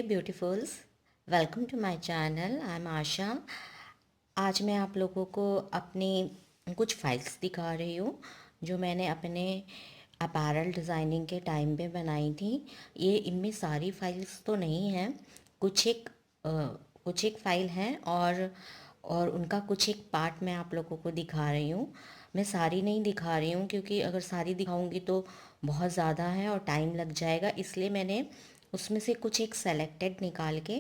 Beautifuls, welcome to my channel. I am Asha. आज मैं आप लोगों को अपनी कुछ फाइल्स दिखा रही हूँ जो मैंने अपने अपैरल डिज़ाइनिंग के टाइम पे बनाई थी। ये इनमें सारी फाइल्स तो नहीं हैं, कुछ एक फ़ाइल हैं और उनका कुछ एक पार्ट मैं आप लोगों को दिखा रही हूँ। मैं सारी नहीं दिखा रही हूँ क्योंकि अगर सारी दिखाऊंगी तो बहुत ज़्यादा है और टाइम लग जाएगा, इसलिए मैंने उसमें से कुछ एक सेलेक्टेड निकाल के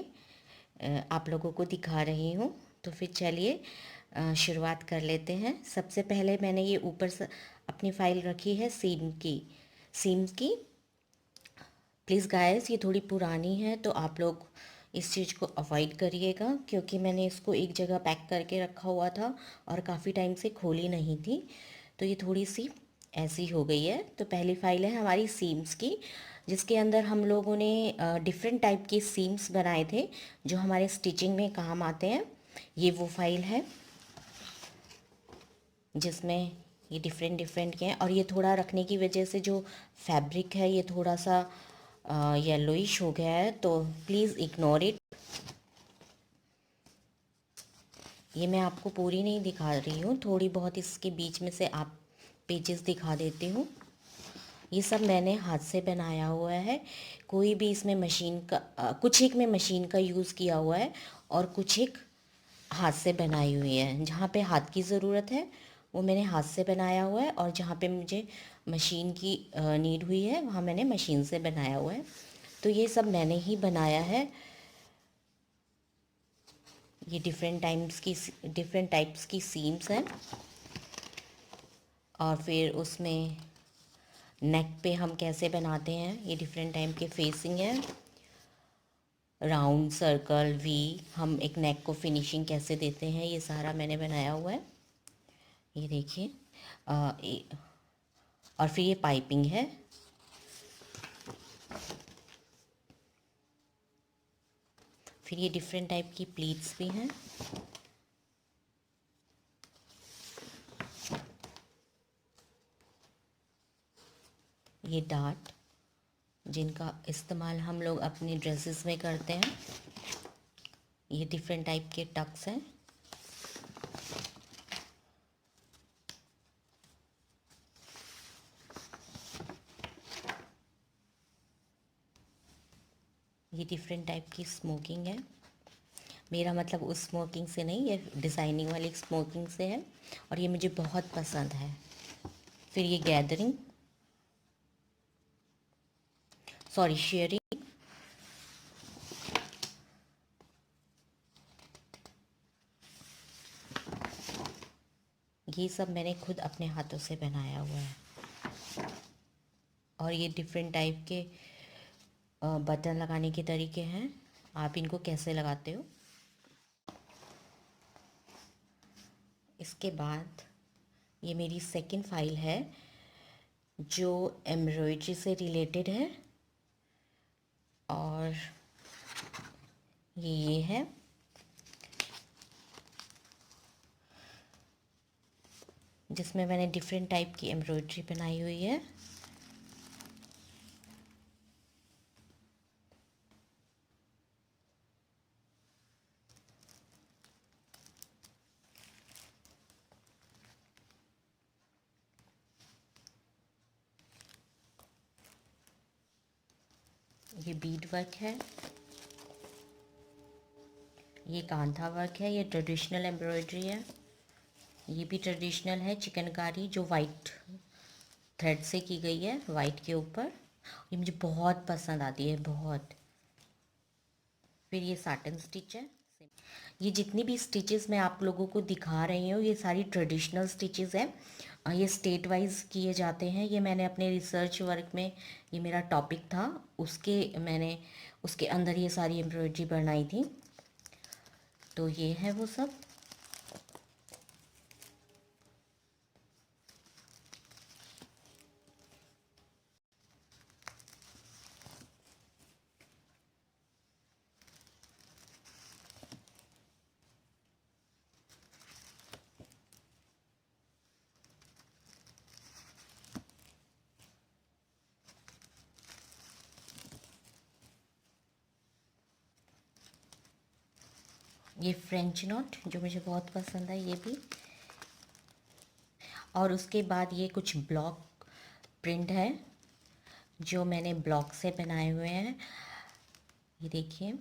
आप लोगों को दिखा रही हूँ। तो फिर चलिए शुरुआत कर लेते हैं। सबसे पहले मैंने ये ऊपर से अपनी फ़ाइल रखी है सीम्स की। प्लीज़ गाइस, ये थोड़ी पुरानी है तो आप लोग इस चीज़ को अवॉइड करिएगा क्योंकि मैंने इसको एक जगह पैक करके रखा हुआ था और काफ़ी टाइम से खोली नहीं थी, तो ये थोड़ी सी ऐसी हो गई है। तो पहली फ़ाइल है हमारी सीम्स की, जिसके अंदर हम लोगों ने डिफरेंट टाइप के सीम्स बनाए थे जो हमारे स्टिचिंग में काम आते हैं। ये वो फाइल है जिसमें ये डिफरेंट डिफरेंट के हैं और ये थोड़ा रखने की वजह से जो फैब्रिक है ये थोड़ा सा येलोइश हो गया है, तो प्लीज़ इग्नोर इट। ये मैं आपको पूरी नहीं दिखा रही हूँ, थोड़ी बहुत इसके बीच में से आप पेजेस दिखा देती हूँ। ये सब मैंने हाथ से बनाया हुआ है, कोई भी इसमें मशीन का कुछ एक में मशीन का यूज़ किया हुआ है और कुछ एक हाथ से बनाई हुई है। जहाँ पे हाथ की ज़रूरत है वो मैंने हाथ से बनाया हुआ है और जहाँ पे मुझे मशीन की नीड हुई है वहाँ मैंने मशीन से बनाया हुआ है। तो ये सब मैंने ही बनाया है। ये डिफरेंट टाइप्स की सीम्स हैं और फिर उसमें नेक पे हम कैसे बनाते हैं, ये डिफरेंट टाइप के फेसिंग है, राउंड, सर्कल, वी, हम एक नेक को फिनिशिंग कैसे देते हैं, ये सारा मैंने बनाया हुआ है। ये देखिए और फिर ये पाइपिंग है। फिर ये डिफरेंट टाइप की प्लीट्स भी हैं। ये डार्ट जिनका इस्तेमाल हम लोग अपनी ड्रेसेस में करते हैं। ये डिफरेंट टाइप के टक्स हैं। ये डिफरेंट टाइप की स्मोकिंग है। मेरा मतलब उस स्मोकिंग से नहीं, ये डिज़ाइनिंग वाली स्मोकिंग से है और ये मुझे बहुत पसंद है। फिर ये गैदरिंग, सॉरी शेयरिंग। ये सब मैंने खुद अपने हाथों से बनाया हुआ है। और ये डिफरेंट टाइप के बटन लगाने के तरीके हैं, आप इनको कैसे लगाते हो। इसके बाद ये मेरी सेकंड फाइल है जो एम्ब्रॉयडरी से रिलेटेड है और ये है। जिसमें मैंने डिफरेंट टाइप की एम्ब्रॉयडरी बनाई हुई है। ये बीड वर्क है, ये कांथा वर्क है, ये ट्रेडिशनल एम्ब्रॉयडरी है। ये भी ट्रेडिशनल है, चिकनकारी जो वाइट थ्रेड से की गई है, वाइट के ऊपर। ये मुझे बहुत पसंद आती है, बहुत। फिर ये साटन स्टिच है। ये जितनी भी स्टिचेस मैं आप लोगों को दिखा रही हूँ ये सारी ट्रेडिशनल स्टिचेस हैं। ये स्टेट वाइज किए जाते हैं। ये मैंने अपने रिसर्च वर्क में, ये मेरा टॉपिक था, मैंने उसके अंदर ये सारी एम्ब्रॉयडरी बनाई थी। तो ये है वो सब। ये फ्रेंच नोट जो मुझे बहुत पसंद है ये भी। और उसके बाद ये कुछ ब्लॉक प्रिंट है जो मैंने ब्लॉक से बनाए हुए हैं। ये देखिए,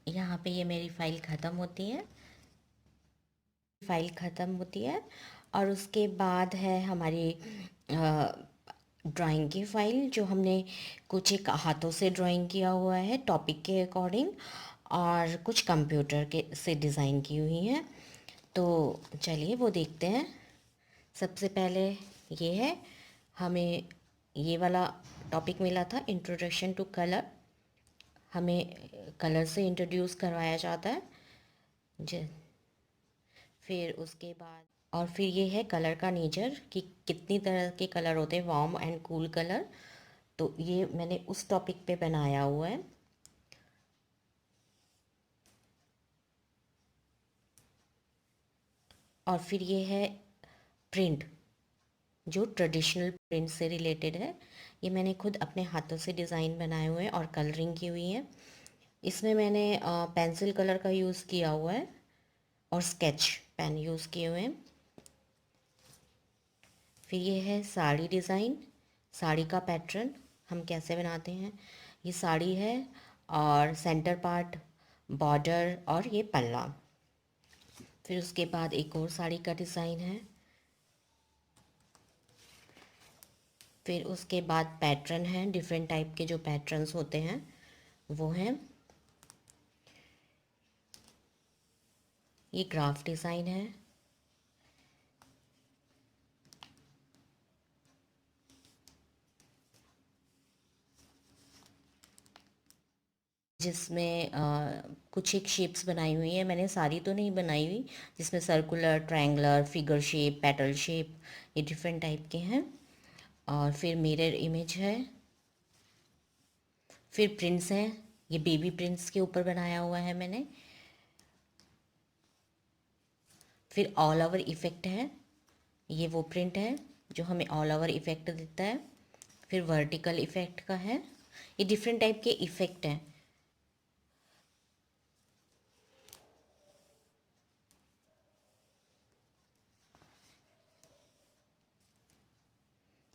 यहाँ पे ये मेरी फ़ाइल ख़त्म होती है। और उसके बाद है हमारी ड्राइंग की फ़ाइल जो हमने कुछ एक हाथों से ड्राइंग किया हुआ है टॉपिक के अकॉर्डिंग, और कुछ कंप्यूटर के से डिज़ाइन की हुई हैं। तो चलिए वो देखते हैं। सबसे पहले ये है, हमें ये वाला टॉपिक मिला था इंट्रोडक्शन टू कलर। हमें कलर से इंट्रोड्यूस करवाया जाता है। ज फिर उसके बाद और फिर ये है कलर का नेचर कि कितनी तरह के कलर होते हैं, वार्म एंड कूल कलर। तो ये मैंने उस टॉपिक पे बनाया हुआ है। और फिर ये है प्रिंट, जो ट्रेडिशनल प्रिंट से रिलेटेड है। ये मैंने खुद अपने हाथों से डिज़ाइन बनाए हुए हैं और कलरिंग की हुई है। इसमें मैंने पेंसिल कलर का यूज़ किया हुआ है और स्केच पेन यूज़ किए हुए हैं। फिर ये है साड़ी डिज़ाइन, साड़ी का पैटर्न हम कैसे बनाते हैं। ये साड़ी है और सेंटर पार्ट बॉर्डर और ये पल्ला। फिर उसके बाद एक और साड़ी का डिज़ाइन है। फिर उसके बाद पैटर्न है, डिफरेंट टाइप के जो पैटर्न्स होते हैं वो हैं। ये ग्राफ डिज़ाइन है। जिसमें कुछ एक शेप्स बनाई हुई हैं, मैंने सारी तो नहीं बनाई हुई, जिसमें circular, triangular, figure shape, petal shape, ये डिफरेंट टाइप के हैं। और फिर मिरर इमेज है। फिर प्रिंट्स हैं, ये बेबी प्रिंट्स के ऊपर बनाया हुआ है मैंने। फिर ऑल ओवर इफ़ेक्ट है, ये वो प्रिंट है जो हमें ऑल ओवर इफ़ेक्ट देता है। फिर वर्टिकल इफ़ेक्ट का है, ये डिफरेंट टाइप के इफ़ेक्ट हैं।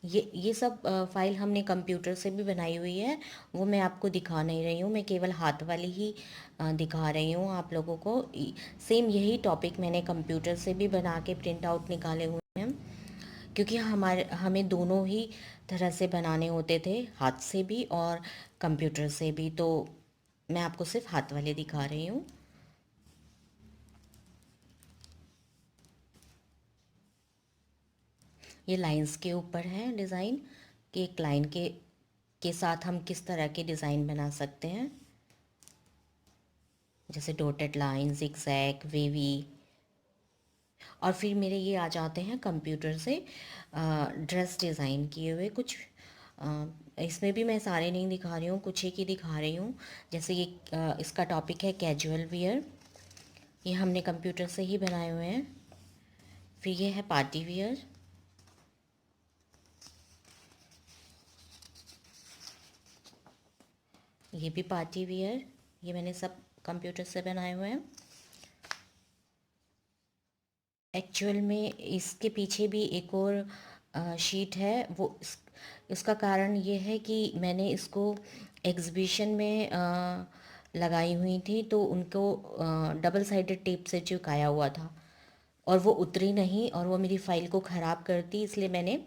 ये सब फाइल हमने कंप्यूटर से भी बनाई हुई है, वो मैं आपको दिखा नहीं रही हूँ, मैं केवल हाथ वाली ही दिखा रही हूँ आप लोगों को। सेम यही टॉपिक मैंने कंप्यूटर से भी बना के प्रिंट आउट निकाले हुए हैं, क्योंकि हमें दोनों ही तरह से बनाने होते थे, हाथ से भी और कंप्यूटर से भी। तो मैं आपको सिर्फ हाथ वाले दिखा रही हूँ। ये लाइंस के ऊपर है डिज़ाइन, कि एक लाइन के साथ हम किस तरह के डिज़ाइन बना सकते हैं, जैसे डॉटेड लाइन, जिगजैग, वेवी। और फिर मेरे ये आ जाते हैं कंप्यूटर से ड्रेस डिज़ाइन किए हुए कुछ। इसमें भी मैं सारे नहीं दिखा रही हूँ, कुछ एक ही दिखा रही हूँ। जैसे ये इसका टॉपिक है कैजुअल वियर, ये हमने कंप्यूटर से ही बनाए हुए हैं। फिर ये है पार्टी वियर। ये भी पार्टी वियर, ये मैंने सब कंप्यूटर से बनाए हुए हैं। एक्चुअल में इसके पीछे भी एक और शीट है, इसका कारण ये है कि मैंने इसको एग्ज़िबिशन में लगाई हुई थी, तो उनको डबल साइडेड टेप से चिपकाया हुआ था और वो उतरी नहीं और वो मेरी फ़ाइल को ख़राब करती, इसलिए मैंने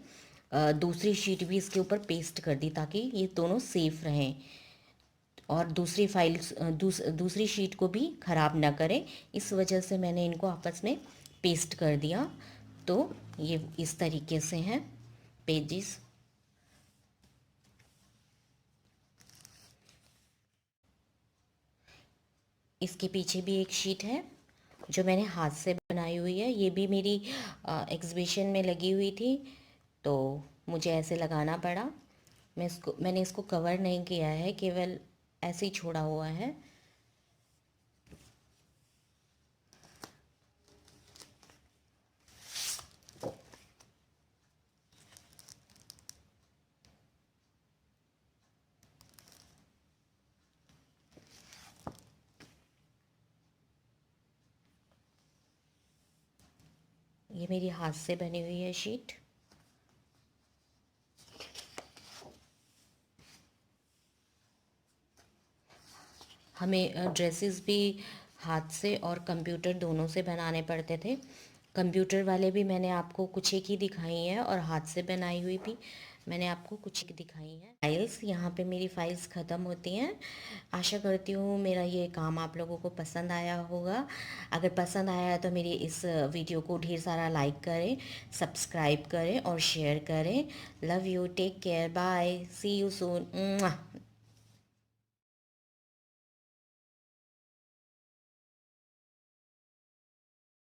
दूसरी शीट भी इसके ऊपर पेस्ट कर दी ताकि ये दोनों सेफ़ रहें और दूसरी फाइल दूसरी शीट को भी ख़राब ना करें। इस वजह से मैंने इनको आपस में पेस्ट कर दिया। तो ये इस तरीके से हैं पेजेस। इसके पीछे भी एक शीट है जो मैंने हाथ से बनाई हुई है, ये भी मेरी एग्ज़िबिशन में लगी हुई थी, तो मुझे ऐसे लगाना पड़ा। मैंने इसको कवर नहीं किया है, केवल ऐसे ही छोड़ा हुआ है। ये मेरी हाथ से बनी हुई है शीट। हमें ड्रेसेस भी हाथ से और कंप्यूटर दोनों से बनाने पड़ते थे। कंप्यूटर वाले भी मैंने आपको कुछ एक ही दिखाई हैं और हाथ से बनाई हुई भी मैंने आपको कुछ एक दिखाई हैं। फाइल्स, यहाँ पे मेरी फाइल्स ख़त्म होती हैं। आशा करती हूँ मेरा ये काम आप लोगों को पसंद आया होगा। अगर पसंद आया है तो मेरी इस वीडियो को ढेर सारा लाइक करें, सब्सक्राइब करें और शेयर करें। Love you, take care, bye, see you soon.